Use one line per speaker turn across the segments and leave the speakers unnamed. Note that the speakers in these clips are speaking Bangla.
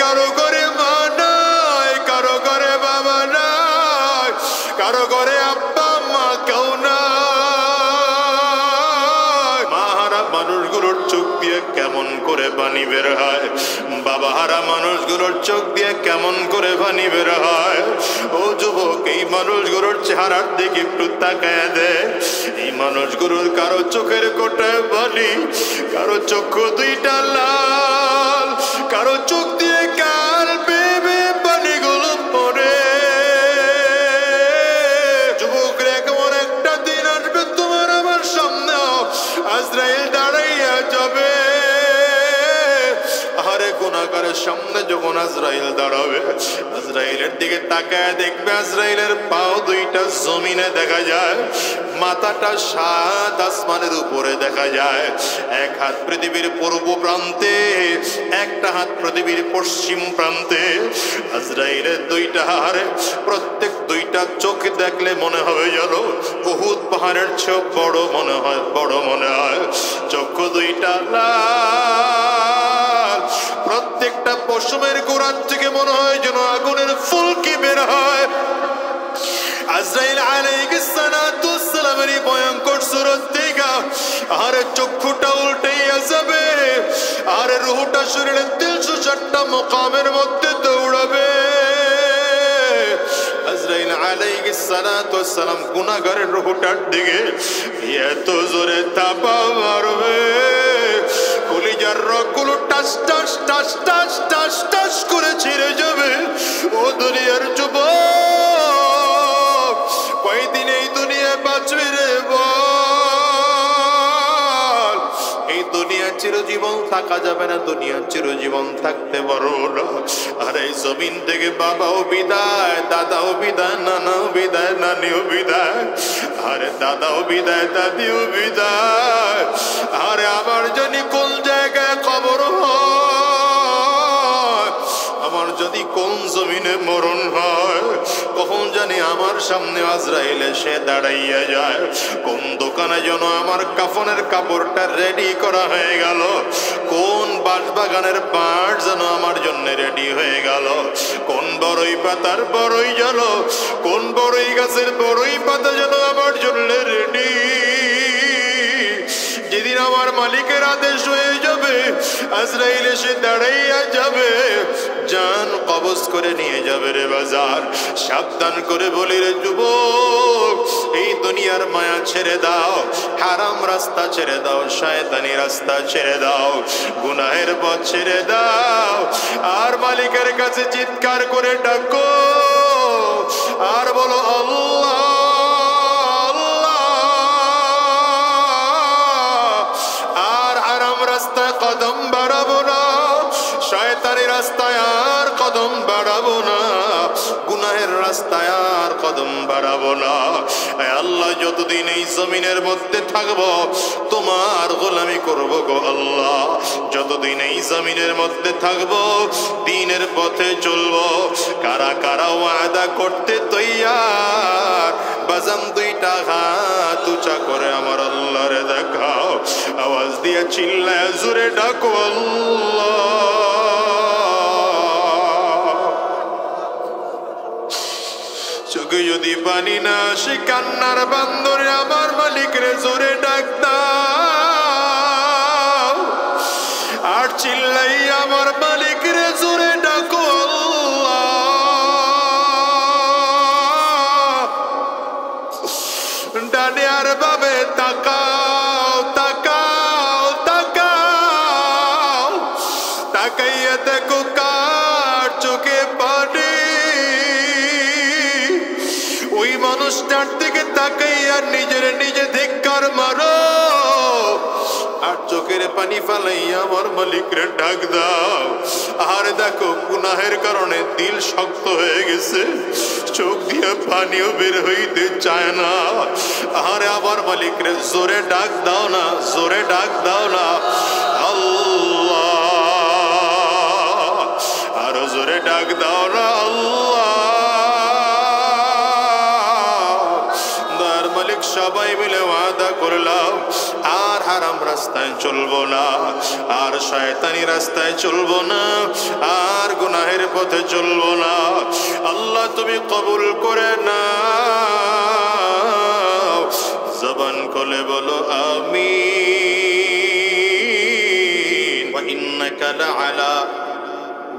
কারো ঘরে মা নাই, কারো ঘরে বাবা নাই, কারো ঘরে আব্বা মা কেউ নাই। মা হারা মানুষগুলোর চোখ দিয়ে কেমন করে পানি বের হয়, বাবা হারা মানুষগুলোর চোখ দিয়ে কেমন করে পানি বের হয়। ও যুবক, এই মানুষগুলোর চেহারার দিকে একটু তাকায় দে। এই মানুষগুলোর কারো চোখের কোটায় পানি, কারো চক্ষু দুইটা লাল, কারো চোখ দিয়ে কাল বেবে পানিগুলো পড়ে। যুবকরা, কেমন একটা দিন আসবে তোমার আমার সামনে, আজরাইল দাঁড়াইয়া যাবে। আরে গুনাহগারের সামনে যখন আজরাইল দাঁড়াবে, আজরাইলের দিকে তাকায় দেখবে আজরাইলের পাও দুইটা জমিনে দেখা যায়, মাথাটা সাত আসমানের উপরে দেখা যায়। এক হাত পৃথিবীর পূর্ব প্রান্তে, একটা হাত পৃথিবীর পশ্চিম প্রান্তে। আজরাইলের দুইটা হাড়ে প্রত্যেক দুইটা চোখ দেখলে মনে হবে যেন উহুদ পাহাড়ের চেয়েও বড় মনে হয়, বড় মনে হয়। চক্ষু দুইটা লাল, প্রত্যেকটা পশমের গোড়ার থেকে মনে হয় যেন আগুনের ফুলকি বের হয়। আজরাইল আলাইহিস সালাতু ওয়াস সালামের ভয়ঙ্কর সুরত দেখা আর চক্ষুটা উল্টাইয়া যাবে, আর রূহটা শরীরের 360টা মাকামের মধ্যে দৌড়াবে। আজরাইল আলাইহিস সালাতু ওয়াস সালাম গুনাহগারের রূহটার দিকে এত জোরে থাপা মারবে, কলিজার রগগুলো টাস টাস টাস টাস টাস টাস করে ছিঁড়ে যাবে। ও দুনিয়ার যুবক, কয়দিন এই দুনিয়ায় বাঁচবে রে বল? এই দুনিয়া চিরজীবন থাকা যাবে না, দুনিয়া চিরজীবন থাকতে পারবো না। আর এই জমিন থেকে বাবাও বিদায়, দাদাও বিদায়, নানাও বিদায়, নানিও বিদায়, আরে দাদাও বিদায়, দাদিও বিদায়। আরে আমার জানি কোন জায়গায় কবর হয়, আমার যদি কোন জমিনে মরণ হয়, কখন জানি আমার সামনে আজরাইল এসে দাঁড়াইয়া যায়। কোন দোকানে যেন আমার কাফনের কাপড়টা রেডি করা হয়ে গেল, কোন বাঁশবাগানের পাট যেন আমার জন্য রেডি হয়ে গেল, কোন বড়ই পাতার বড়ই যেন, কোন বড়ই গাছের বড়ই পাতা যেন আমার জন্য রেডি। যেদিন আমার মালিকের আদেশ হয়ে যাবে, আজরাইল এসে দাঁড়াইয়া যাবে, জান কবজ করে নিয়ে যাবে রে বাজার। সাবধান করে বলি রে যুবক, এই দুনিয়ার মায়া ছেড়ে দাও, হারাম রাস্তা ছেড়ে দাও, শয়তানি রাস্তা ছেড়ে দাও, গুনাহের পথ ছেড়ে দাও, আর মালিকের কাছে চিৎকার করে ডাকো, আর বলো আল্লাহ কদম বাড়াবো না, শয়তানি রাস্তায় আর কদম বাড়াবো না, গুনাহের রাস্তায় আর কদম বাড়াবো না। আল্লাহ, যতদিন এই জমিনের মধ্যে থাকবো তোমার গোলামি করবো গো আল্লাহ। যতদিন এই জমিনের মধ্যে থাকবো দ্বীনের পথে চলবো। কারা কারা ওয়াদা করতে তৈয়ার, বাজাম দুইটা হাত উঁচা করে আমার আল্লাহরে দেখাও, আওয়াজ দিয়ে চিল্লায় জোরে ডাকো আল্লাহ। চোখে যদি পানি না আসে কান্নার বান্দরে আমার মালিক রে জোরে ডাক দাও, আর চিল্লাই আমার মালিক রে জোরে ডাকো আল্লাহ। ডানে আর বাবে তাকাও, তাকাও, তাকাও, তাকাইয়া দেখো কার চোখে পানি। ওই মানুষটার দিকে তাকাইয়া নিজের নিজে ধিক্কার মারো, আর চোখের পানি ফালাইয়া আমার মালিকরে ডাক দাও। আর দেখো গুনাহের কারণে দিল শক্ত হয়ে গেছে, চোখ দিয়ে পানিও বের হইতে চায় না। আরে আবার মালিকরে জোরে ডাক দাও না, জোরে ডাক দাও না আল্লাহ, আরো জোরে ডাক দাও না আল্লাহ। দয়ার মালিক সবাই মিলে ওয়াদা করলাম আর হারাম রাস্তায় চলবো না, আর শয়তানি রাস্তায় চলবো না, আর গুনাহ পথে চলবো না। আল্লাহ তুমি কবুল করে নাও। জবান খুলে বলো আমিন।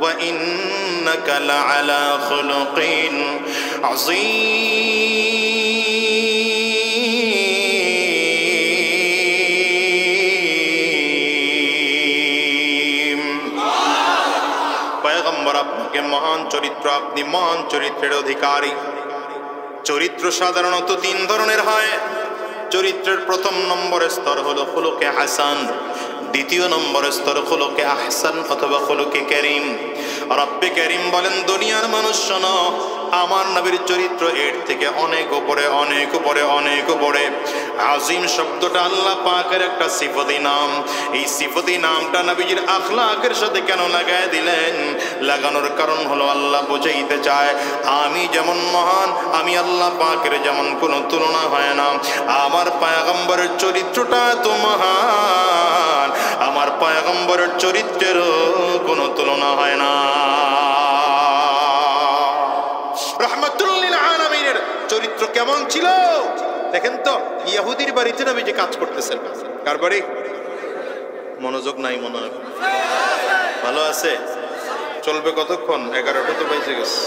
وإنك لعلى خلق عظيم। পয়গম্বর আপনাকে মহান চরিত্র, আপনি মহান চরিত্রের অধিকারী। চরিত্র সাধারণত তিন ধরনের হয়। চরিত্রের প্রথম নম্বরের স্তর হলো খুলুকে হাসান, দ্বিতীয় নম্বরের স্তর খুলুকে আহসান অথবা খুলুকে কারীম। রব্বে কারীম বলেন, দুনিয়ার মানুষ শোনো, আমার নবীর চরিত্র এর থেকে অনেক উপরে, অনেক উপরে, অনেক উপরে। আজিম শব্দটা আল্লাহ পাকের একটা সিফতি নাম। এই সিফতি নামটা নবীজির আখলাকের সাথে কেন লাগায় দিলেন? লাগানোর কারণ হলো আল্লাহ বোঝাইতে চায়, আমি যেমন মহান, আমি আল্লাহ পাকের যেমন কোনো তুলনা হয় না। আমার পয়গম্বরের চরিত্রটা তো মহান, আমার পয়গম্বরের চরিত্রেরও কোনো তুলনা হয় না। রাহমাতুল লিল আলামিনের চরিত্র কেমন ছিল দেখেন তো। ইহুদির বাড়িতে নবীজি কাজ করতেছেন। কার বাড়ি? মনোযোগ নাই মনে হয়। ভালো আছে? চলবে কতক্ষণ? 11টা তো বেজে গেছে।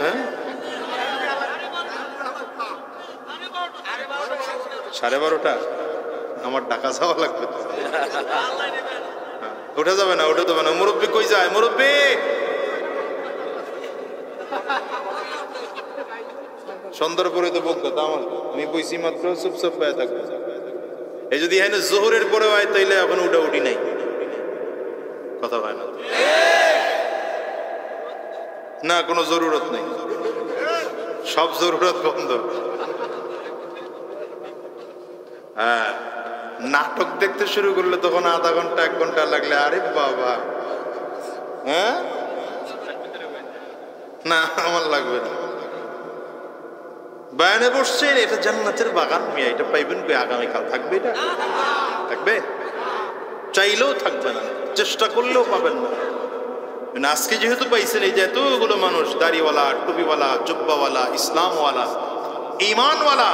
হ্যাঁ, 12:30। আমার ঢাকা যাওয়া লাগবে। উঠে যাবে না, উঠে যাবে না। মুরব্বী কই যায়? মুরব্বী সন্ধ্যার পরে তো বকতো আমার, আমি কইছি মাত্র চুপচাপ পায়ে থাকবো। এই যদি এখানে জোহরের পরে হয় তাইলে এখন উঠা উঠি নাই, কথা হয় না, না কোনো জরুরত নেই, সব জরুরত বন্ধ। হ্যাঁ, নাটক দেখতে শুরু করলে তখন আধা ঘন্টা 1 ঘন্টা লাগলে আরে বাবা, হ্যাঁ না আমার লাগবে না। বায়ানে বসছেন, এটা জান্নাতের বাগান মিয়া, এটা পাইবেন কই? আগামীকাল থাকবে? এটা থাকবে? চাইলেও থাকবে না, চেষ্টা করলেও পাবেন না। আজকে যেহেতু পাইছেন, এই যে এতগুলো মানুষ, দাড়িওয়ালা, টুপিওয়ালা, জুব্বাওয়ালা, ইসলামওয়ালা, ঈমানওয়ালা,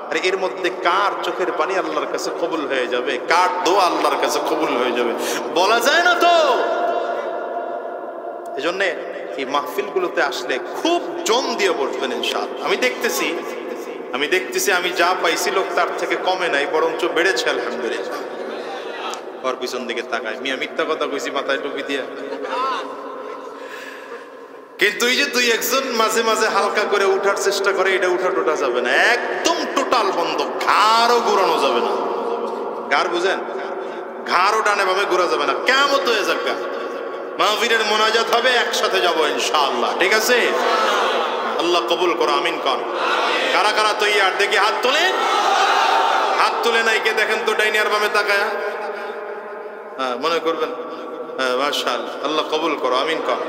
আরে এর মধ্যে কার চোখের পানি আল্লাহর কাছে কবুল হয়ে যাবে, কার দোয়া আল্লাহর কাছে কবুল হয়ে যাবে বলা যায় না তো। এজন্য এই মাহফিলগুলোতে আসলে খুব জোন দিয়ে বসবেন ইনশাআল্লাহ। আমি দেখতেছি আমি যা পাইছি লোক তার থেকে কমে নাই, বরঞ্চ বেড়েছে আলহামদুলিল্লাহ। ওর পিছন দিকে তাকায়, মিয়া মিথ্যা কথা কইছি মাথায় টুপি দিয়া। কিন্তু এই যে 2-1 মাঝে মাঝে হালকা করে উঠার চেষ্টা করে, এটা উঠা টোটা যাবে না, একদম টোটাল বন্ধ। ঘাড়ও ঘুরানো যাবে না। ঘাড় বুঝেন? ঘাড়ও ডানে ভাবে ঘুরা যাবে না। কিয়ামত হয়ে যাবে। মাহফিলের মোনাজাত হবে, একসাথে যাব ইনশাআল্লাহ। ঠিক আছে? আল্লাহ কবুল করো, আমিন কর। কারা কারা তৈয়ার দেখি হাত তোলে। হাত তুলে নাই কে দেখেন তো, ডাইনি আর বামে তাকায়া। হ্যাঁ, মনে করবেন মাশাআল্লাহ, আল্লাহ কবুল করো, আমিন কর।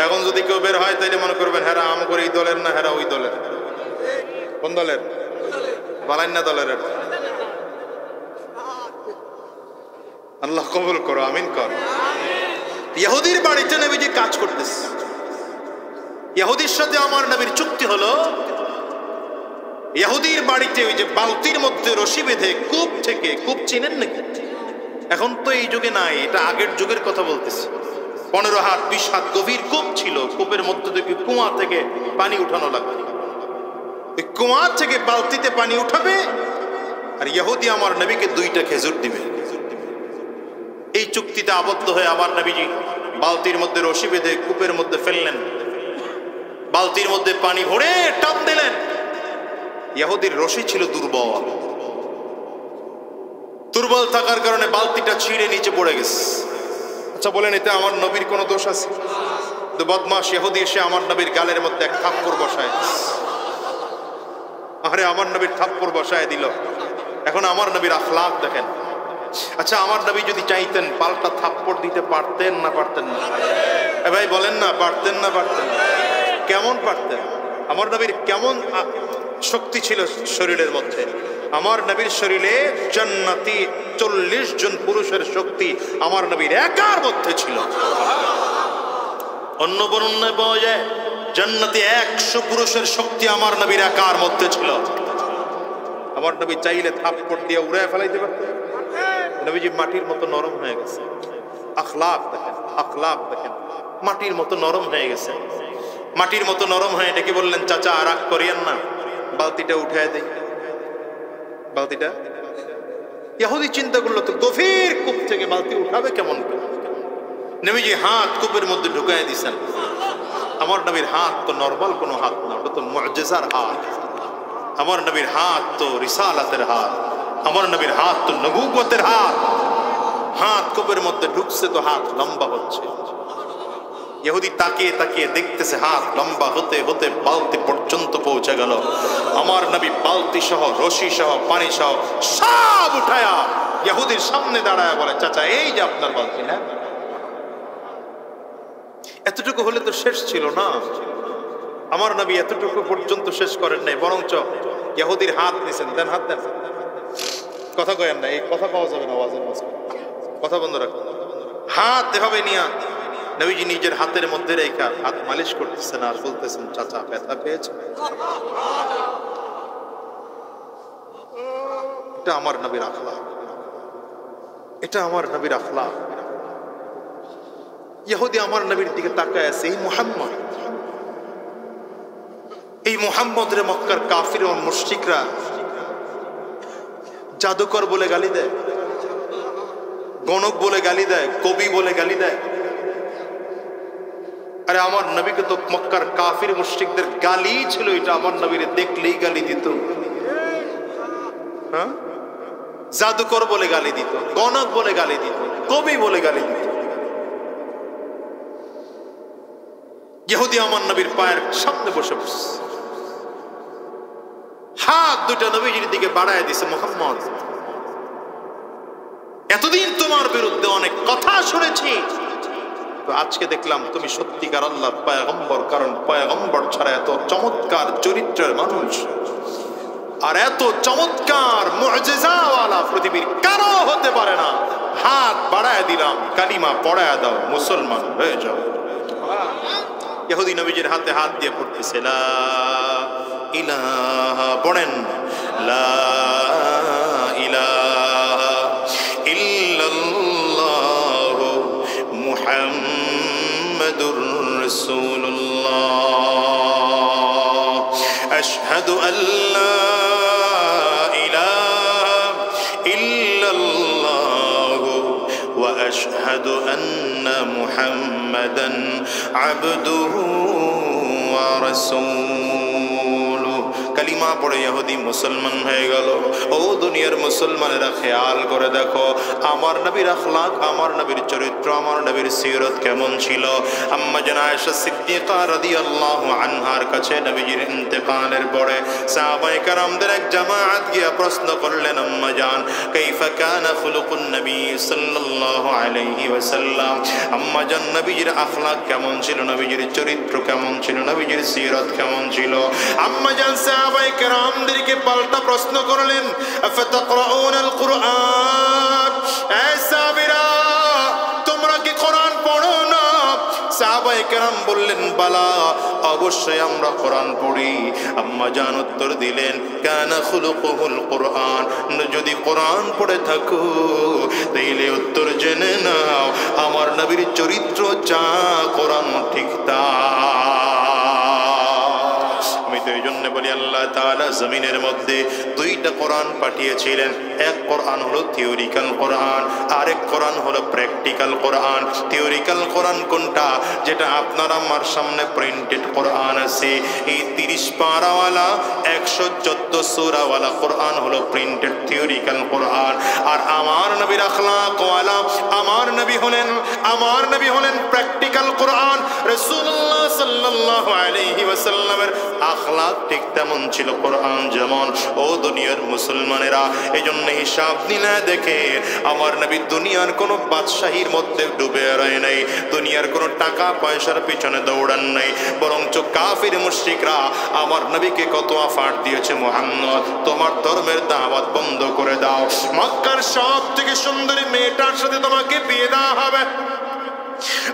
এখন যদি কেউ বের হয় তাইলে মনে করবেন হেরা আম করে এই দলের না, হেরা ওই দলের। কোন দলের? বালান্না দলের। আল্লাহ কবুল করো, আমিন কর। ইহুদির বাড়িতে নবীজি কাজ করতেছে। ইহুদির সাথে আমার নবীর চুক্তি হলো, ইহুদির বাড়িতে ওই যে বালতির মধ্যে রশি বেঁধে কূপ থেকে, কূপ চিনেন নাকি? এখন তো এই যুগে নাই, এটা আগের যুগের কথা বলতেছি। 15 হাত 20 হাত গভীর কূপ ছিল। কূপের মধ্যে থেকে, কুয়া থেকে পানি উঠানো লাগবে। ওই কুয়া থেকে বালতিতে পানি উঠাবে, আর ইহুদি আমার নবীকে 2টা খেজুর দিবে। এই চুক্তিতে আবদ্ধ হয়ে আমার নবীজি বালতির মধ্যে রশি বেঁধে কূপের মধ্যে ফেললেন। বালতির মধ্যে পানি ভরে টান দিলেন। ইহুদির রশি ছিল দুর্বল। দুর্বল থাকার কারণে বালতিটা ছিঁড়ে নিচে পড়ে গেছে। আচ্ছা বলেন, এতে আমার নবীর কোনো দোষ আছে? তো বদমাশ ইহুদি এসে আমার নবীর গালের মধ্যে এক থাপ্পড় বসায়। আরে আমার নবীর থাপ্পড় বসায় দিল। এখন আমার নবীর আখলাক দেখেন। আচ্ছা, আমার নবী যদি চাইতেন পাল্টা থাপ্পড় দিতে পারতেন না পারতেন না? ভাই বলেন না, পারতেন না পারতেন? কেমন পারতেন? আমার নবীর কেমন শক্তি ছিল শরীরের মধ্যে? আমার নবীর শরীরে জান্নাতি 40 জন পুরুষের শক্তি আমার নবীর একার মধ্যে ছিল। অন্য বর্ণনায় পাওয়া যায় জান্নাতে 100 পুরুষের শক্তি আমার নবীর একার মধ্যে ছিল। আমার নবী চাইলে থাপ্পড় দিয়ে উড়ায় ফেলাইতে পারতেন। নবীজি মাটির মতো নরম হয়ে গেছে। আখলাক দেখেন, আখলাক দেখেন, মাটির মতো নরম হয়ে গেছে। মাটির মতো নরম হয়ে ডেকে বললেন, চাচা রাগ করিয়েন না, বালতিটা উঠায় দেই। বালতিটা ইহুদি চিন্তা করলো তো গভীর কূপ থেকে বালতি উঠাবে কেমন করে? নবীজি হাত কূপের মধ্যে ঢুকায় দিয়েছেন। আমার নবীর হাত তো নরমাল কোনো হাত না, ওটা তো মুআজিজার হাত। আমার নবীর হাত তো রিসালাতের হাত, আমার নবীর হাত তো নবুওয়াতের হাত। হাত কূপের মধ্যে ঢুকছে তো হাত লম্বা হচ্ছে। ইহুদি তাকিয়ে তাকিয়ে দেখতেছে হাত লম্বা হতে হতে বালতি পর্যন্ত পৌঁছে গেল। আমার নবী বালতি সহ রশি সহ পানি সহ সব উঠায়া ইহুদির সামনে দাঁড়ায় বলে, চাচা এই যে আপনার বালতি। না এতটুকু হলে তো শেষ ছিল না। আমার নবী এতটুকু পর্যন্ত শেষ করেন নাই, বরঞ্চ ইহুদির হাত নিছেন। দেন হাত দেন, কথা কয়েন না, এই কথা পাওয়া যাবে না ওয়াজের মাঝখানে, কথা বন্ধ রাখুন। হাত এভাবে নিয়ে নবীজি নিজের হাতের মধ্যে রেখা হাত মালিশ করতেছেন আর বলতেছেন, চাচা ব্যথা পেয়েছে? এটা আমার নবীর আখলাক, এটা আমার নবীর আখলাক। ইহুদি আমার নবীর দিকে তাকায় আছে, এই মুহাম্মদ রে মক্কার কাফির ও মুশরিকরা জাদুকর বলে গালি দেয়, গণক বলে গালি দেয়, কবি বলে গালি দেয়। আরে আমার নবীকে তো মক্কার কাফির মুশরিকদের গালি ছিল, এটা আমার নবীরে দেখলেই গালি দিত। হ্যাঁ, জাদুকর বলে গালি দিত, গণক বলে গালি দিত, কবি বলে গালি দিত। ইহুদি আমার নবীর পায়ের সামনে বসে বসে হাত দুটা নবীজির দিকে বাড়ায় দিছে, মুহাম্মদ এতদিন তোমার বিরুদ্ধে অনেক কথা শুনেছি, তো আজকে দেখলাম তুমি সত্যিকার আল্লাহর পয়গম্বর। কারণ পয়গম্বর ছাড়া এত চমৎকার চরিত্রের মানুষ আর এত চমৎকার মুআজিজাওয়ালা পৃথিবীর কারো হতে পারে না। হাত বাড়ায় দিলাম, কালিমা পড়ায় দাও, মুসলমান হয়ে যাও। ইহুদি নবীজির হাতে হাত দিয়ে পড়তেছে, লা ইলাহা, পড়েন, লা ইলাহা ইল্লাল্লাহু মুহাম্মাদুর রাসূলুল্লাহ, আশহাদু আল্লা ইলাহা ইল্লাল্লাহু ওয়া আশহাদু আন্না মুহাম্মাদান আবদুহু ওয়া রাসূলুহু। কালিমা পড়ে ইহুদি মুসলমান হয়ে গেল। ও দুনিয়ার মুসলমানেরা, খেয়াল করে দেখো আমার নবীর আখলাক, আমার নবীর চরিত্র, আমার নবীর সিরত কেমন ছিল। আম্মা জান আয়েশা সিদ্দিকা রাদিয়াল্লাহু আনহার কাছে নবীজির ইন্তেকালের পরে সাহাবায়ে কেরামদের এক জামাত গিয়ে প্রশ্ন করলেন, আম্মা জান কাইফা কানা খুলুকুন নবী সাল্লাল্লাহু আলাইহি ওয়াসাল্লাম, আম্মা জান নবীজির আখলাক কেমন ছিল, নবীজির চরিত্র কেমন ছিল, নবীজির সিরত কেমন ছিল। আম্মা জান সাহাবায়ে কেরামদেরকে পাল্টা প্রশ্ন করলেন, আফাতাকরাউনাল কুরআন, এই সাহাবীরা তোমরা কি কোরআন পড়ো না? সাহাবায়ে কেরাম বললেন, বালা, অবশ্যই আমরা কোরআন পড়ি। আম্মা জান উত্তর দিলেন, কানা খুলুকুহুল কোরআন, যদি কোরআন পড়ে থাকো তাইলে উত্তর জেনে নাও আমার নবীর চরিত্র যা কোরআন ঠিক তা। আমি তো এই জন্য বলি, আল্লাহ তাআলা জমিনের মধ্যে দুইটা কোরআন পাঠিয়েছিলেন। এক কোরআন হলো থিওরিক্যাল কোরআন, আরেক কোরআন হলো প্র্যাকটিক্যাল কোরআন। থিওরিক্যাল কোরআন কোনটা? যেটা আপনার আমার সামনে প্রিন্টেড কোরআন আছে, এই 30 পারাওয়ালা 114 সূরাওয়ালা কোরআন হলো প্রিন্টেড থিওরিক্যাল কোরআন। আর আমার নবীর আখলাকওয়ালা আমার নবী হলেন প্র্যাকটিক্যাল কোরআন। রাসূলুল্লাহ সাল্লাল্লাহু আলাইহি ওয়াসাল্লামের আখলাক ঠিক তেমন ছিল কোরআন যেমন। ও দুনিয়ার মুসলমানেরা, এই জন্য হিসাব নিলে দেখে আমার নবী দুনিয়ার কোনো বাদশাহীর মধ্যে ডুবে রয় নাই, দুনিয়ার কোনো টাকা পয়সার পিছনে দৌড়ান নাই, বরঞ্চ কাফির মুশরিকরা আমার নবীকে কত অফার দিয়েছে, মুহাম্মদ তোমার ধর্মের দাওয়াত বন্ধ করে দাও, মক্কার সব থেকে সুন্দরী মেয়েটার সাথে তোমাকে বিয়ে দেওয়া হবে।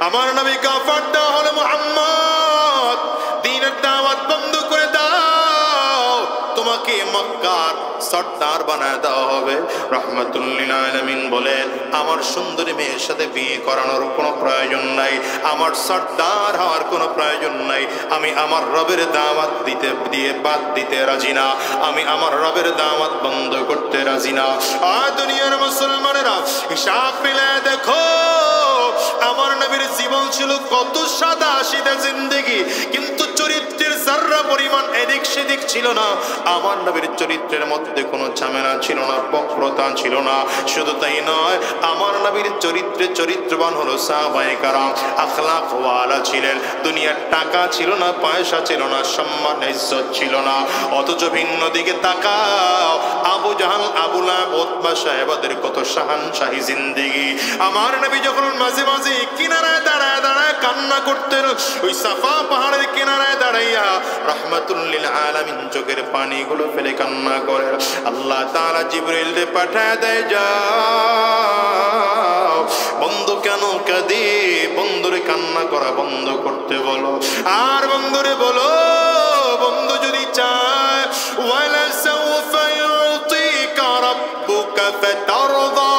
আমার নবী কাফার দেওয়া হলো, মুহাম্মদ দ্বীনের দাওয়াত বন্ধ করে দাও, তোমাকে মক্কার সর্দার বানায় দেওয়া হবে। রাহমাতুল লিল আলামিন বলেন, আমার সুন্দরী মেয়ের সাথে বিয়ে করানোর কোনো প্রয়োজন নাই, আমার সর্দার হওয়ার কোনো প্রয়োজন নাই। আমি আমার রবের দাওয়াত বাদ দিতে রাজি না, আমি আমার রবের দাওয়াত বন্ধ করতে রাজি না। আর দুনিয়ার মুসলমানেরা হিসাব মিলায় দেখো, আমার নবীর জীবন ছিল কত সাদা সিধা জিন্দেগি, কিন্তু চরিত্রের যাররা পরিমাণ এদিক সেদিক ছিল না। আমার নবীর চরিত্রের মধ্যে কোনো ঝামেলা ছিল না, বক্রতা ছিল না। শুধু তাই নয়, আমার নবীর চরিত্রে চরিত্রবান হলো সাহাবায়ে কেরাম, আখলাক ওয়ালা ছিলেন। দুনিয়ার টাকা ছিল না, পয়সা ছিল না, সম্মান ইজ্জত ছিল না। অথচ ভিন্ন দিকে তাকাও, আবু জাহাল, আবু লাহাব, উতবা সাহেবাদের কত শাহানশাহী জিন্দেগি। আমার নবী যখন মাঝে মাঝে কিনারায় দাঁড়ায় দাঁড়ায় কান্না করতেন, ওই সাফা পাহাড়ের কিনারায় দাঁড়াইয়া রাহমাতুল লিল আলামিন চোখের পানিগুলো ফেলে কান্না করে। আল্লাহ তাআলা জিবরিলকে পাঠায় দেয়, যাও বন্ধু কেন কাঁদে, বন্ধুরে কান্না করা বন্ধ করতে বলো। আর বন্ধুরে বলো, বন্ধু যদি চায়, ওয়ালা সাউফা ইউতিকা রাব্বুকা ফাতারদা,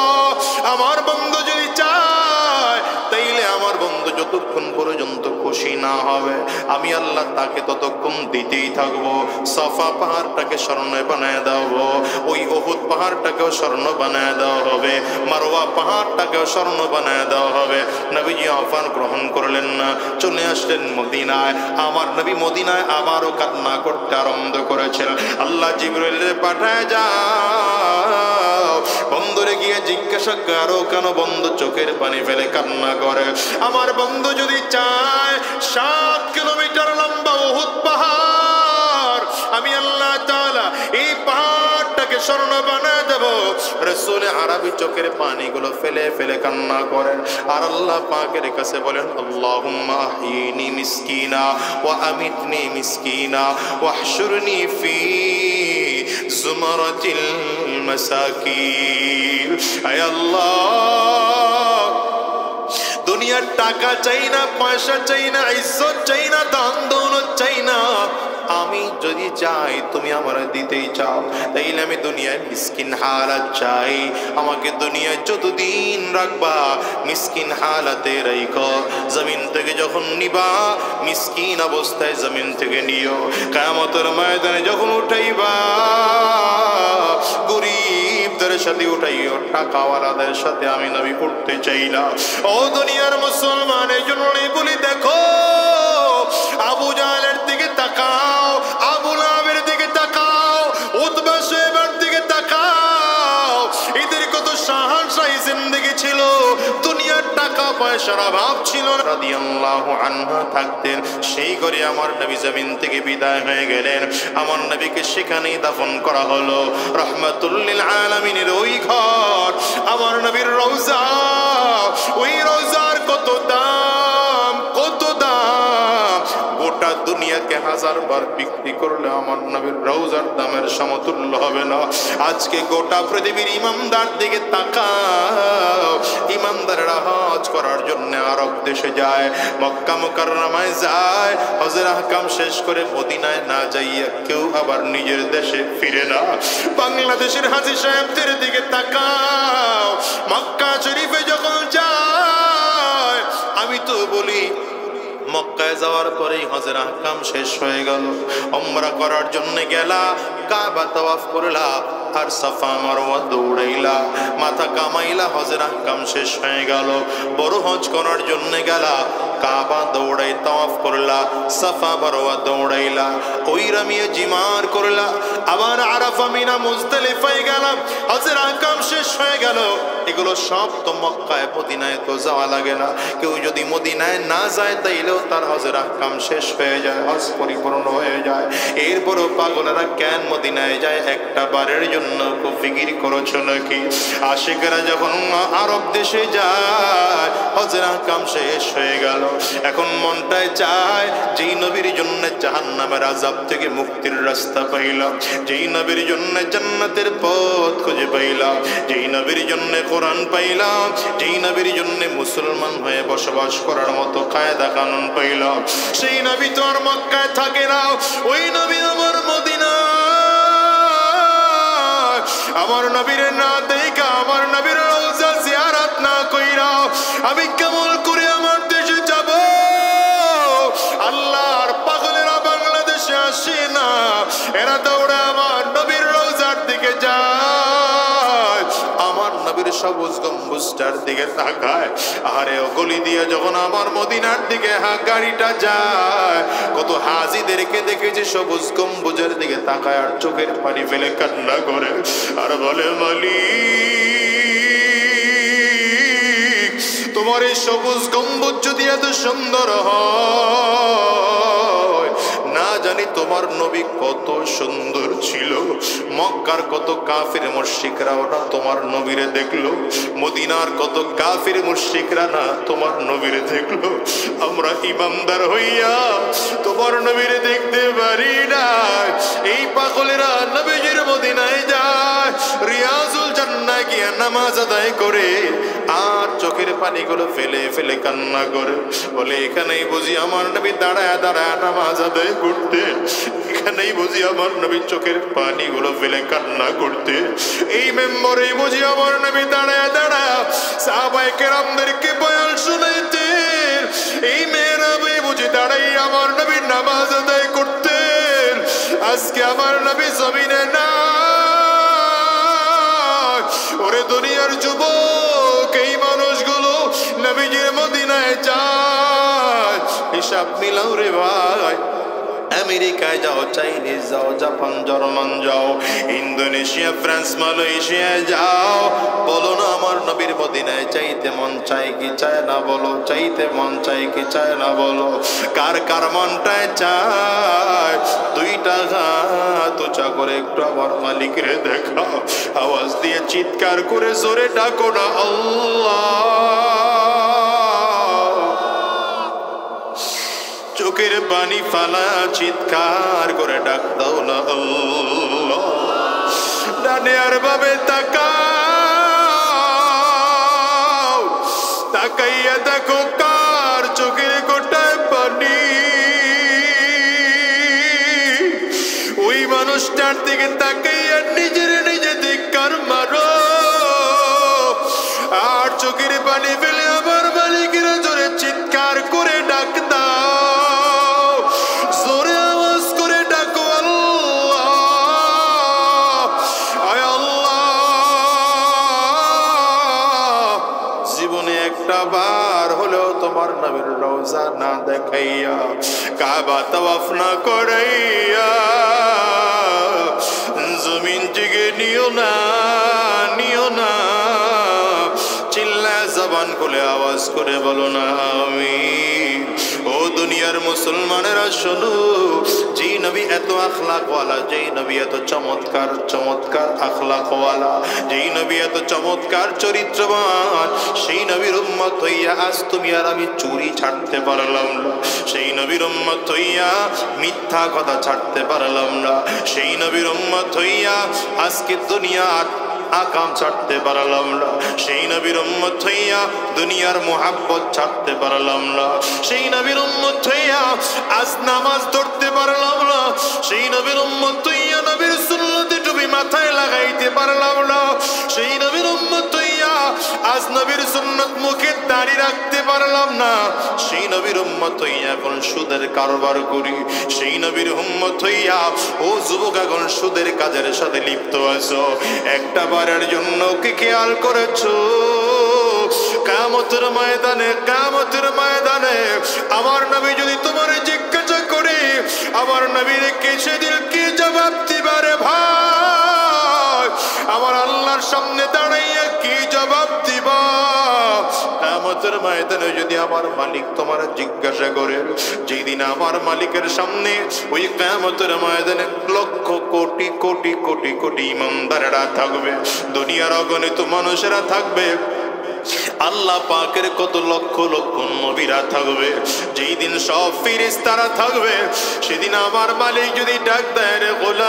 আমার বন্ধু যদি চায়, তাইলে আমার বন্ধু যতক্ষণ পর্যন্ত খুশি না হবে, আমি আল্লাহ তাকে ততক্ষণ দিতেই থাকবো। সাফা পাহাড়টাকে স্বর্ণ বানায় দেবো, ওই উহুদ পাহাড়টাকেও স্বর্ণ বানায় দেওয়া হবে, মারওয়া পাহাড়টাকেও স্বর্ণ বানায় দেওয়া হবে। নবীজি আহ্বান গ্রহণ করলেন না, চলে আসলেন মদিনায়। আমার নবী মদিনায় আবারও কান্না করতে আরম্ভ করেছেন। আল্লাহ জিবরাইলকে পাঠায়, যাও বন্ধুরে গিয়ে জিজ্ঞাসা করো, কেন বন্ধু চোখের পানি ফেলে কান্না করে। আমার বন্ধু যদি চায়, 7 কিলোমিটার লম্বা উহুদ পাহাড়, আমি আল্লাহ তাআলা এই পাহাড়টাকে স্বর্ণ বানায় দেব। রাসূল আরবি চোখের পানিগুলো ফেলে ফেলে কান্না করেন, আর আল্লাহ পাকের কাছে বলেন, আল্লাহুম্মা আহিনি মিসকিনা ওয়া আমিতনি মিসকিনা ওয়াহশুরনি ফি জুমারাতিল মাসাকিন। আয় আল্লাহ, দুনিয়ার টাকা চাই না, পয়সা চাই না, ইজ্জত চাই না, দান দৌলত চাই না। আমি যদি চাই, তুমি আমার দিতেই চাও, তাইলে আমি দুনিয়ায় মিসকিন হালাত চাই। আমাকে দুনিয়ায় যতদিন রাখবা, মিসকিন হালাতে রাখো। জমিন থেকে যখন নিবা, মিসকিন অবস্থায় জমিন থেকে নিও। কিয়ামতের ময়দানে যখন উঠাইবা, গরীবদের সাথে উঠাইও, টাকাওয়ালাদের সাথে আমি নবী উঠতে চাই না। ও দুনিয়ার মুসলমানের জন্য বলি, দেখো আবু জাহলের দিকে তাকাও, আবু লাহাবের দিকে তাকাও, উতবা সাহেবের দিকে তাকাও। এদের কত শাহানশাহী জিন্দেগি ছিল, দুনিয়ার টাকা পয়সার অভাব ছিল না। রাদিয়াল্লাহু আনহা থাকতেন, সেই করে আমার নবী জমিন থেকে বিদায় হয়ে গেলেন। আমার নবীকে সেখানেই দাফন করা হলো। রাহমাতুল লিল আলামিনের ওই ঘর, আমার নবীর রওজা, ওই রওজার কত দাম, কত দাম! গোটা দুনিয়াকে 1000 বার বিক্রি করলে আমার নবীর রওজার দামের সমতুল্য হবে না। আজকে গোটা পৃথিবীর ইমানদার দিকে তাকাও, ইমানদাররা হজ করার জন্য আরব দেশে যায়, মক্কা মুকাররমায় যায়, হজের আহকাম শেষ করে মদিনায় না যাইয়া কেউ আবার নিজের দেশে ফিরে না। বাংলাদেশের হাজী সাহেবদের দিকে তাকাও, মক্কা শরীফে যখন যায়, আমি তো বলি মক্কায় যাওয়ার পরেই হজের আহকাম শেষ হয়ে গেল, উমরা করার জন্য গেলা, কাবা তাওয়াফ করলা, আর সাফা মারওয়া দৌড়াইলা, মাথা কামাইলা, হজের আহকাম শেষ হয়ে গেল। বড় হজ করার জন্য গেলা, কাবা দৌড়াই তাওয়াফ করলা, সাফা মারওয়া দৌড়াইলা, ওই রামিয়ে জিমার করলা, আবার আরাফা মিনা মুজদালিফায় গেলাম, হজের আহকাম শেষ হয়ে গেল। এগুলো সব তো মক্কায়, মদিনায় তো যাওয়া লাগে না। কেউ যদি মদিনায় না যায়, তাইলেও তার হজের আহকাম শেষ হয়ে যায়, হজ পরিপূর্ণ হয়ে যায়। এরপরও পাগলেরা কেন মদিনায় যায়? একটা বারের জন্য জন্য খুব ফিকির করেছো নাকি? আশিকেরা যখন আরব দেশে যায়, হজের আহকাম শেষ হয়ে গেল, এখন মনটায় চায় যেই নবীর জন্য জাহান্নামের আযাব থেকে মুক্তির রাস্তা পাইলাম, যেই নবীর জন্য জান্নাতের পথ খুঁজে পাইলাম, যেই নবীর জন্য কোরআন পাইলাম, যেই নবীর জন্য মুসলমান হয়ে বসবাস করার মতো কায়দা কানুন পাইলাম, সেই নবী তো আর মক্কায় থাকে না, ওই নবী আমার মদিনা। আমার নবীর না দেখা, আমার নবীর রওজা জিয়ারত না কইরা আমি কেমন করে আমার দেশে যাব? আল্লাহর পাগলেরা বাংলাদেশে আসে না, এরা দৌড়া আমার নবীর রওজার দিকে যায়, আমার নবীর সবুজ গম্বুজটার দিকে তাকায়। আরে ও গলি দিয়ে যখন আমার মদিনার দিকে গাড়িটা যায়, কত হাজিদেরকে দেখেছি সবুজ গম্বুজের দিকে তাকায় আর চোখের পানি ফেলে কান্না করে আর বলে, মালিক তোমার এই সবুজ গম্বুজ যদি এত সুন্দর হয়, না জানি তোমার নবী কত সুন্দর ছিল। মক্কার কত কাফির মুশরিকরা ওরা তোমার নবীরে দেখলো, মদিনার কত কাফির মুশরিকরা না তোমার নবীরে দেখলো, আমরা ইমানদার হইয়া তোমার নবীরে দেখতে পারি না। এই পাগলেরা নবীজির মদিনায় যায়, রিয়াজুল জান্নাহ গিয়ে নামাজ আদায় করে আর চোখের পানিগুলো ফেলে ফেলে কান্না করে, বলে এখানেই বুঝি আমার নবী দাঁড়ায় দাঁড়ায় নামাজ আদায় করতে, এখানেই বুঝি আমার নবী চোখের পানিগুলো ফেলে কান্না করতে, এই মেম্বরেই বুঝি আমার নবী দাঁড়ায় দাঁড়ায় সাহাবায়ে কেরামদেরকে বয়ান শুনাইতেন, এই মেহরাবে বুঝি দাঁড়াই আমার নবী নামাজ আদায় করতেন। আজকে আমার নবী জমিনে না, ওরে দুনিয়ার যুবক, এই মানুষগুলো নবীজির মদিনায় যায়, হিসাব মিলাও রে ভাই। আমেরিকায় যাও, চাইনিজ যাও, জাপান, জার্মান যাও, ইন্দোনেশিয়া, ফ্রান্স, মালয়েশিয়ায় যাও, বলো না আমার নবীর মদিনায় চাইতে মন চাই কি চায় না বলো, চাইতে মন চাই কি চায় না বলো, কার কার মনটায় চায় দুইটা হাত উঁচা করে একটু আমার মালিকরে দেখাও, আওয়াজ দিয়ে চিৎকার করে জোরে ডাকো না আল্লাহ। চোখের পানি ফালা চিৎকার করে ডাক দাও না আল্লাহ। ডানে আর বামে তাকাও, তাকাইয়া দেখো কার চোখের গোটায় পানি, ওই মানুষটার দিকে তাকাইয়া নিজের নিজে ধিক্কার মারো আর চোখের পানি ফেলে আবার মালিকের জোরে চিৎকার করে ডাক দাও, জোরে আওয়াজ করে ডাকো আল্লাহ, আয় আল্লাহ। জীবনে একটা বার হলেও তোমার নবীর রওজা না দেখাইয়া, কাবা তাওয়াফ না করাইয়া জমিন থেকে নিও না, নিও না। চিল্লা জবান খুলে আওয়াজ করে বলো না আমিন। ও দুনিয়ার মুসলমানেরা শোনো, যেই নবী এত আখলাকওয়ালা, যেই নবী এত চমৎকার চমৎকার আখলাকওয়ালা, যেই নবী এত চমৎকার চরিত্রবান, সেই নবীর উম্মত হইয়া আজ তুমি আর আমি চুরি ছাড়তে পারলাম না, সেই নবীর উম্মত হইয়া মিথ্যা কথা ছাড়তে পারলাম না, সেই নবীর উম্মত হইয়া আজকে দুনিয়ার আকাম ছাড়তে পারলাম না, সেই নবীর উম্মত হইয়া দুনিয়ার মোহাব্বত ছাড়তে পারলাম না, সেই নবীর উম্মত হইয়া আজ নামাজ ধরতে পারলাম না, সেই নবীর উম্মত হইয়া নবীর সুন্নতে টুপি মাথায় লাগাইতে পারলাম না, সেই নবীর উম্মত হইয়া আজ নবীর সুন্নত মুখে দাড়ি রাখতে পারলাম না, সেই নবীর উম্মত হইয়া এখন সুদের কারবার করি, সেই নবীর উম্মত হইয়া ও যুবক এখন সুদের কাজের সাথে লিপ্ত আছো। একটা বারের জন্য কি খেয়াল করেছো কিয়ামতের ময়দানে, কিয়ামতের ময়দানে আমার নবী যদি তোমার জিজ্ঞাসা করে আমার নবীর কে সেদিন কি জবাব দিবারে ভাই, আমার আল্লাহর সামনে দাঁড়াইয়া কি জবাব দিবা? কিয়ামতের ময়দানে যদি আমার মালিক তোমার জিজ্ঞাসা করে, যেই দিন আমার মালিকের সামনে ওই কিয়ামতের ময়দানে লক্ষ কোটি কোটি কোটি কোটি ইমানদারেরা থাকবে, দুনিয়ার অগণিত মানুষেরা থাকবে, আল্লাহ পাকের কত লক্ষ লক্ষ নবীরা থাকবে, যেই দিন সব ফেরেশতারা থাকবে, সেদিন আমার মালিক যদি ডাক দেয়, রে গোলাম,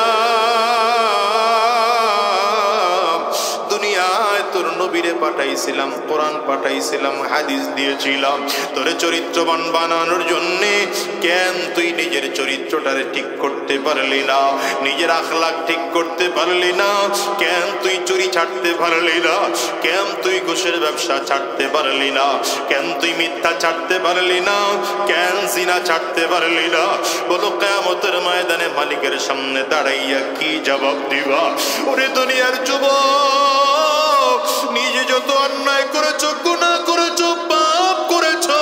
দুনিয়ায় তোর নবীরে পাঠাইছিলাম, কোরআন পাঠাইছিলাম, হাদিস দিয়েছিলাম তোরে চরিত্রবান বানানোর জন্যে, কেন তুই নিজের চরিত্রটারে ঠিক করতে পারলি না, নিজের আখলাক ঠিক করতে পারলি না, কেন তুই চুরি ছাড়তে পারলি না, কেন তুই ঘুষের ব্যবসা ছাড়তে পারলি না, কেন তুই মিথ্যা ছাড়তে পারলি না, কেন জিনা ছাড়তে পারলি না? বলো কিয়ামতের ময়দানে মালিকের সামনে দাঁড়াইয়া কি জবাব দিবা? ওরে দুনিয়ার যুবক, নিজে যত অন্যায় করেছো, গুনাহ করেছো, পাপ করেছো,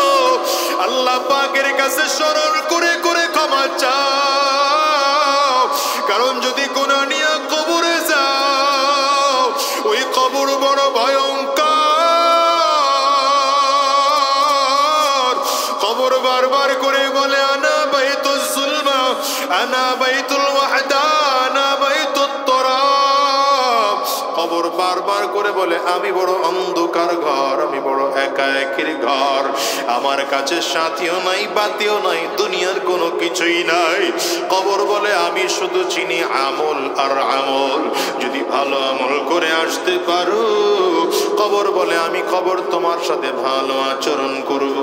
আল্লাহ পাকের কাছে স্মরণ করে করে ক্ষমা চাও, কারণ যদি গুনাহ নিয়ে কবরে যাও, ওই কবর বড় ভয়ঙ্কর। কবর বারবার করে বলে, আনা বাইতুল যুলমা, আনা বাইতুল ওয়াহদা, আনা বাইতুত তরাব। কবর বারবার করে বলে, আমি বড় অন্ধকার ঘর, আমি বড় একা একের ঘর, আমার কাছে সাথীও নাই, বাতিও নাই, দুনিয়ার কোনো কিছুই নাই। কবর বলে, আমি শুধু চিনি আমল আর আমল, যদি ভালো আমল করে আসতে পারো, কবর বলে আমি কবর তোমার সাথে ভালো আচরণ করব,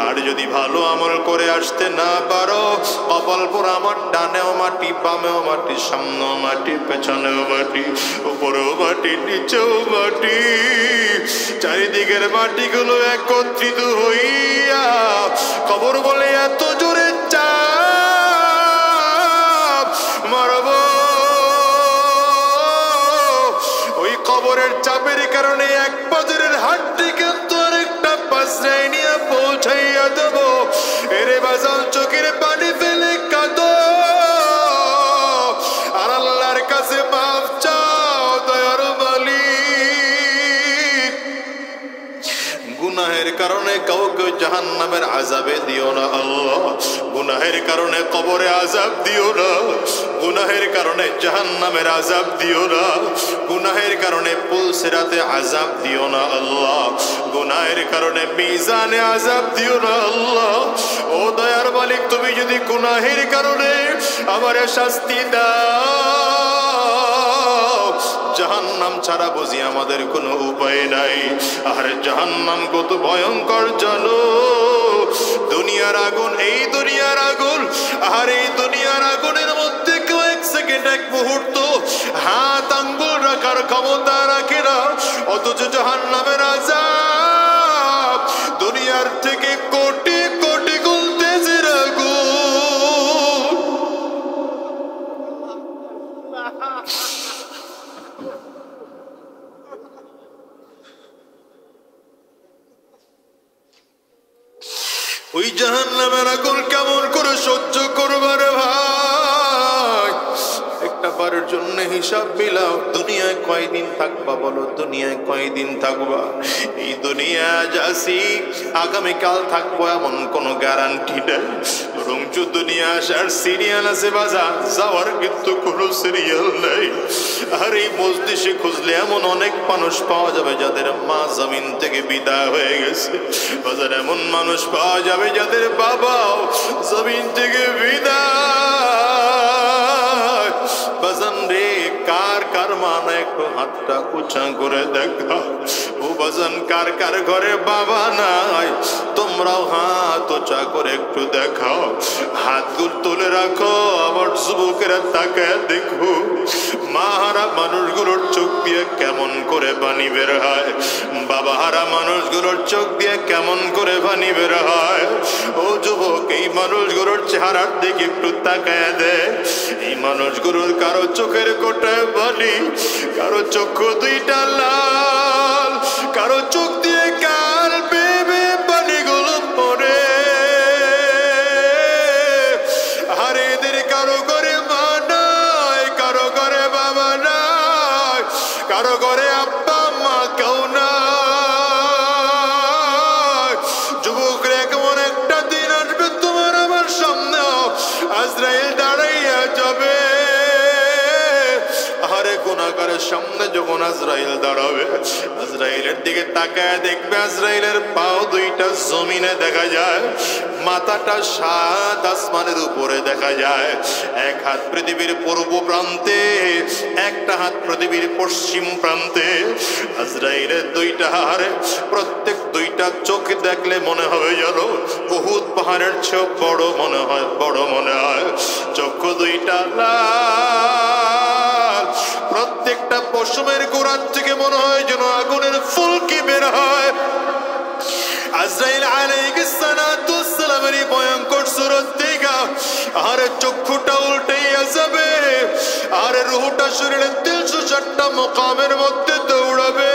আর যদি ভালো আমল করে আসতে না পারো, কপাল পর আমার ডানেও মাটি, বামেও মাটি, সামনেও মাটি, পেছনেও মাটি, উপরেও মাটি, নিচেও মাটি, চারিদিকের মাটিগুলো একত্রিত হইয়া কবর বলে এত জোরে চাপ মারব। ওই কবরের চাপের কারণে এক পাজরের হাড্ডি কিন্তু আরেকটা পাশে নিয়ে পৌঁছাইয়া দেব। এরে বাজান, চোখের পানি ফেলে কাঁদো আর আল্লাহর কাছে মাফ চাও, দয়ার মালিক। গুনাহের কারণে কাউকে জাহান্নামের আযাবে দিও না আল্লাহ, গুনাহের কারণে কবরে আযাব দিও না, গুনাহের কারণে জাহান্নামের আযাব দিও না, গুনাহের কারণে পুলসিরাতে আযাব দিও না আল্লাহ, গুনাহের কারণে মিজানে আযাব দিও না আল্লাহ। ও দয়ার মালিক, তুমি যদি গুনাহের কারণে আমারে শাস্তি দাও, জাহান্নাম ছাড়া বুঝি আমাদের কোনো উপায় নাই। আর জাহান্নাম কত ভয়ঙ্কর জানো? দুনিয়ার আগুন, এই দুনিয়ার আগুন, আর এই দুনিয়ার আগুনের মধ্যে কেউ এক সেকেন্ড, এক মুহূর্ত হাত আঙ্গুল রাখার ক্ষমতা রাখে না, অথচ জাহান্নামের আযাব দুনিয়ার থেকে কোটি কোটি গুণ তেজের আগুন। ওই জাহান্নামের আগুন কেমন করে সহ্য করবার ভাই? একটা বারের জন্য হিসাব মিলাও, দুনিয়ায় কয়দিন থাকবা বলো? দুনিয়ায় কয়দিন থাকবা? এই দুনিয়া যাচ্ছি, আগামীকাল থাকবো এমন কোনো গ্যারান্টি নেই, বরং দুনিয়া আসার সিরিয়াল আছে বাজার, যাওয়ার কিন্তু কোনো সিরিয়াল নেই। আর এই মজলিসে খুঁজলে এমন অনেক মানুষ পাওয়া যাবে যাদের মা জমিন থেকে বিদায় হয়ে গেছে, বাজার এমন মানুষ পাওয়া যাবে যাদের বাবাও জমিন থেকে বিদায়। বাজান রে, কার কার মানে একটু হাতটা উঁচা করে দেখা। ও বাজান, কার কার ঘরে বাবা নাই, তোমরাও হাত উঁচা করে একটু দেখাও, হাতগুলো তুলে রাখো। আবার যুবকেরা তাকায় দেখো, মাহারা মানুষগুলোর চোখ দিয়ে কেমন করে পানি বের হয়, বাবাহারা মানুষগুলোর চোখ দিয়ে কেমন করে পানি বের হয়। ও যুবক, এই মানুষগুলোর চেহারার দিকে একটু তাকায় দে। এই মানুষগুলোর কারো চোখের কোটায় পানি, কারো চক্ষু দুইটা লাল, কারো চোখ দিয়ে কাল বেবে পানিগুলো পড়ে। আর এদের কারো ঘরে মা নাই, কারো ঘরে বাবা নাই, কারো ঘরে আব্বা মা কেউ নাই। পরকারের সামনে যখন আজরাইল দাঁড়াবে, আজরাইলের দিকে তাকায় দেখবে আজরাইলের পাও দুইটা জমিনে দেখা যায়, মাথাটা সাত আসমানের উপরে দেখা যায়। এক হাত পৃথিবীর পূর্ব প্রান্তে, একটা হাত পৃথিবীর পশ্চিম প্রান্তে। আজরাইলের দুইটা হাড়, প্রত্যেক দুইটা চোখ দেখলে মনে হবে যেন উহুদ পাহাড়ের চেয়েও বড় মনে হয়, বড় মনে হয়। চক্ষু দুইটা লাল, প্রত্যেকটা পশমের গোড়ার থেকে মনে হয় যেন আগুনের ফুলকি বের হয়। আজরাইল আলাইহিস সালাতু ওয়াস সালামের ভয়ঙ্কর সুরত দেখা আরে চক্ষুটা উল্টাইয়া যাবে, আর রূহটা শরীরের 360টা মাকামের মধ্যে দৌড়াবে।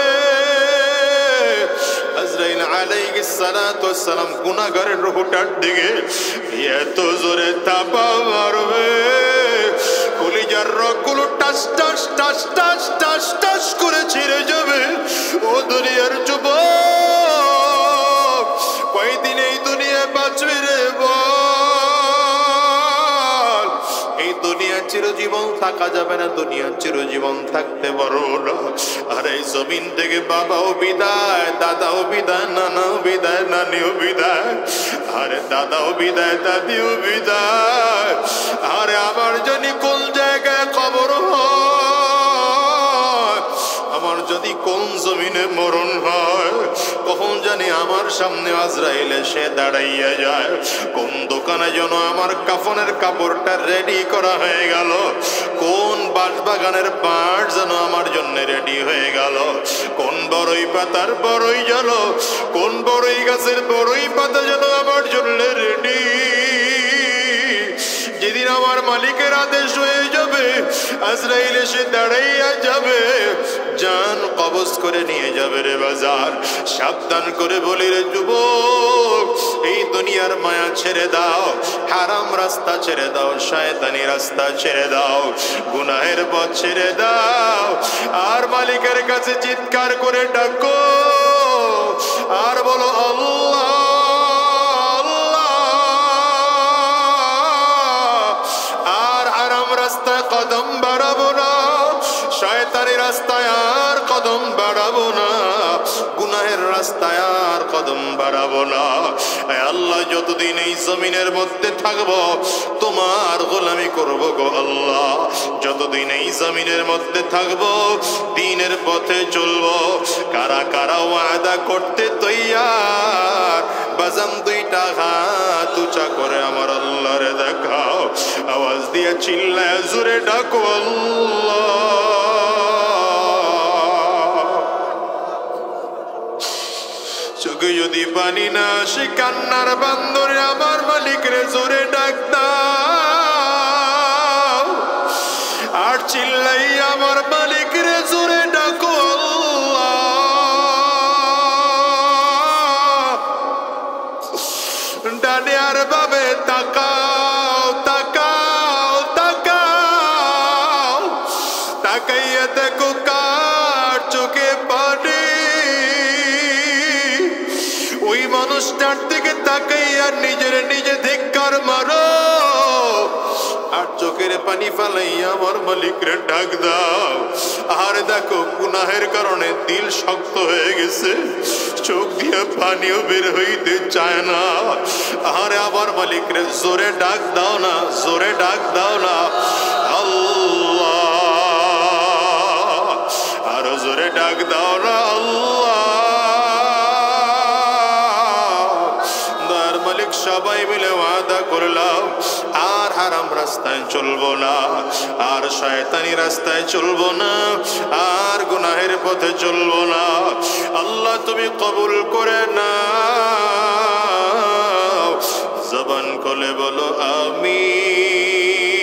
আজরাইল আলাইহিস সালাতু ওয়াস সালাম গুনাহগারের রূহটার দিকে এত জোরে থাপা মারবে, কলিজার রগগুলো টাস টাস টাস টাস টাস টাস করে ছিঁড়ে যাবে। ও দুনিয়ার যুবক, কয়দিন এই দুনিয়ায় বাঁচবি রে বল? এই দুনিয়া চিরজীবন থাকা যাবে না, দুনিয়া চিরজীবন থাকতে পারবো না। আর এই জমিন থেকে বাবাও বিদায়, দাদাও বিদায়, নানাও বিদায়, নানিও বিদায়, আরে দাদাও বিদায়, দাদিও বিদায়। আরে আমার জানি কোন জায়গায় কবর হয়, আমার যদি কোন জমিনে মরণ হয়, কখন জানি আমার সামনে আজরাইল এসে দাঁড়াইয়া যায়। কোন দোকানে যেন আমার কাফনের কাপড়টা রেডি করা হয়ে গেল, কোন বাঁশবাগানের বাঁশ যেন আমার জন্য রেডি হয়ে গেল, কোন বড়ই পাতার বড়ই যেন, কোন বড়ই গাছের বড়ই পাতা যেন আমার জন্য রেডি। যেদিন আমার মালিকের আদেশ হয়ে যাবে, আজরাইল এসে দাঁড়াইয়া যাবে, জান কবজ করে নিয়ে যাবে রে বাজার। সাবধান করে বলি রে যুবক, এই দুনিয়ার মায়া ছেড়ে দাও, হারাম রাস্তা ছেড়ে দাও, শয়তানি রাস্তা ছেড়ে দাও, গুনাহের পথ ছেড়ে দাও, আর মালিকের কাছে চিৎকার করে ডাকো, আর বলো আল্লাহ রাস্তায় কদম বাড়াবো না, শয়তানি রাস্তায় আর কদম বাড়াবো না, গুনাহের রাস্তায় আর কদম বাড়াবো না। আল্লাহ যতদিন এই জমিনের মধ্যে থাকবো তোমার গোলামি করবো গো আল্লাহ। যতদিন এই জমিনের মধ্যে থাকবো দ্বীনের পথে চলবো। কারা কারা ওয়াদা করতে তৈয়ার, বাজাম দুইটা হাত উঁচা করে আমার আল্লাহরে দেখাও, আওয়াজ দিয়ে চিল্লায় জোরে ডাকো আল্লাহ। চোখে যদি পানি না আসে কান্নার বান্দরে আমার মালিকরে জোরে ডাক দাও, আর চিল্লাই আমার মালিকরে জোরে ডাকো আল্লাহ। ডানে আর বামে তাকাও, তাকাও, তাকাও, তাকাইয়া দেখো কার চোখে পানি। ওই মানুষটার দিকে তাকাইয়া নিজের নিজে ধিক্কার মারো, আর চোখের পানি ফালাইয়া আমার মালিকরে ডাক দাও। আর দেখো গুনাহের কারণে দিল শক্ত হয়ে গেছে, চোখ দিয়ে পানিও বের হইতে চায় না। আরে আবার মালিকরে জোরে ডাক দাও না, জোরে ডাক দাও না আল্লাহ, আরো জোরে ডাক দাও না আল্লাহ। দয়ার মালিক সবাই মিলে ওয়াদা করলাম আর হারাম রাস্তায় চলবো না, আর শয়তানি রাস্তায় চলবো না, আর গুনাহের পথে চলবো না। আল্লাহ তুমি কবুল করে নাও, জবান খুলে বলো আমিন।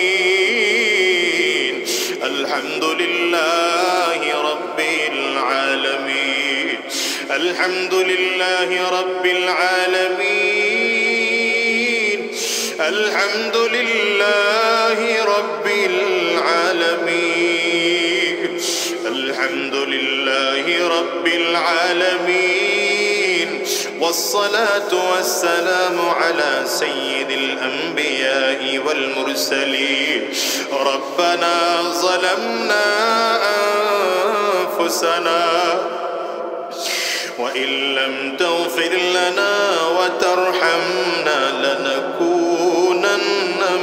আলহামদুলিল্লাহি রাব্বিল আলামিন, আলহামদুলিল্লাহি রাব্বিল আলামিন, আলহামদুলিল্লাহি রাব্বিল আলামিন, আলহামদুলিল্লাহি রাব্বিল আলামিন। والصلاة والسلام على سيد الأنبياء والمرسلين ربنا ظلمنا أنفسنا وإن لم تغفر لنا وترحمنا لنكونن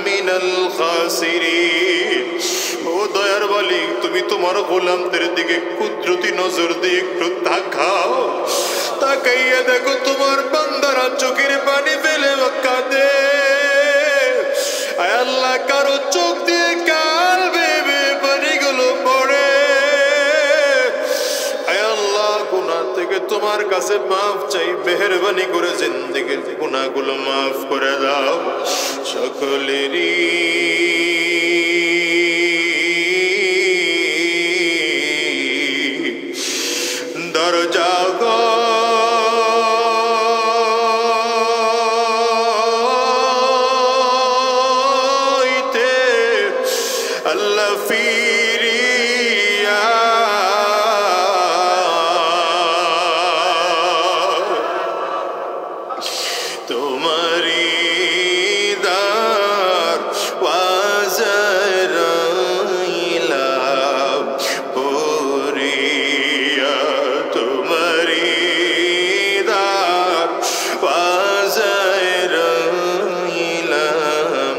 من الخاسرين ও দয়ার মালিক তুমি তোমার গোলামদের দিকে কুদরতি নজর দিয়ে একটু তাকাও তাকাইয়া দেখো তোমার বান্দারা চোখের পানি ফেলে কাঁদে আয় আল্লাহ কারো চোখ দিয়ে কাল বেবে পানিগুলো পড়ে আয় আল্লাহ গুনাহ থেকে তোমার কাছে মাফ চাই মেহেরবানি করে জিন্দেগির গুনাহগুলো মাফ করে দাও সকলেরই দরজা আল্লাহ ফিরিয়া তোমারি দার ওয়াজরাইলাম পুরিয়া তোমারি দার ওয়াজরাইলাম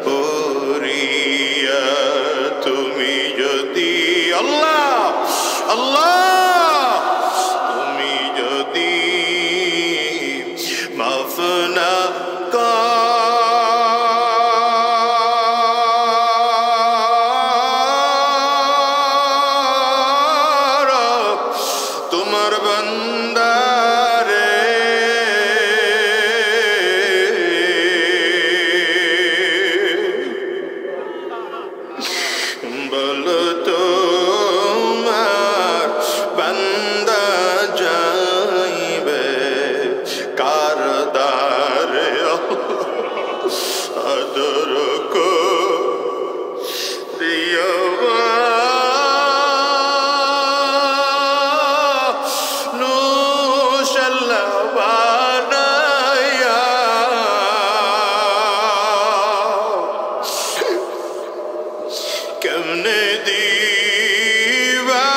পুরিয়া তুমি যদি আল্লাহ আল্লাহ তুমি যদি মাফ না করো তোমার বান্দারে বলো তোমার বান্দা যাইবে কার দ্বারে আদর করিয়া নুশাল্লাহ বানায়া কেমনে দিবা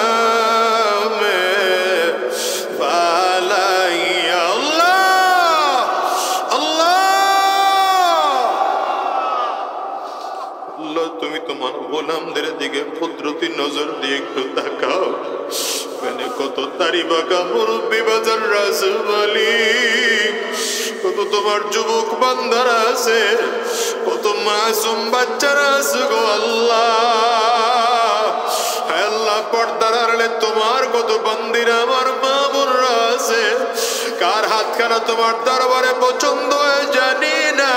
জাহান্নামে ফালাইয়া আল্লাহ আল্লাহ আল্লাহ তুমি তোমার গোলামদের দিকে কুদরতি নজর দিয়ে একটু তাকাও এখানে কত তারি বাঁকা মুরব্বী বাজার রাসূল মালিক কত তোমার যুবক বান্দারা আছে কত মাসুম বাচ্চারা আছে গো আল্লাহ আল্লাহ পর্দার আড়ালে তোমার কত বান্দিরা আমার মা বোনরা আছে কার হাতখানা তোমার দরবারে পছন্দ হয় জানি না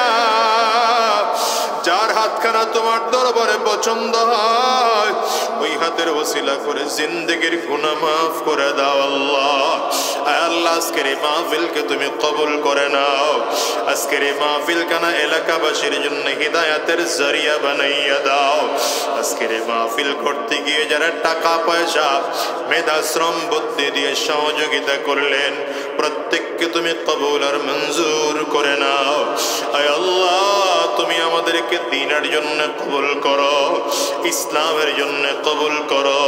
যার হাতখানা তোমার দরবারে পছন্দ হয় ওই হাতের ওসিলা করে জিন্দেগির গুনাহ মাফ করে দাও আল্লাহ আল্লাহ আজকের এই মাহফিলকে তুমি কবুল করে নাও আজকের এই মাহফিল কানা এলাকাবাসীর জন্য হিদায়াতের জরিয়া বানাইয়া দাও আজকের এই মাহফিল করতে গিয়ে যারা টাকা পয়সা মেধা শ্রম বুদ্ধি দিয়ে সহযোগিতা করলেন প্রত্যেককে তুমি কবুল আর মঞ্জুর করে নাও আয় আল্লাহ তুমি আমাদেরকে দ্বীনের জন্য কবুল করো ইসলামের জন্য কবুল করো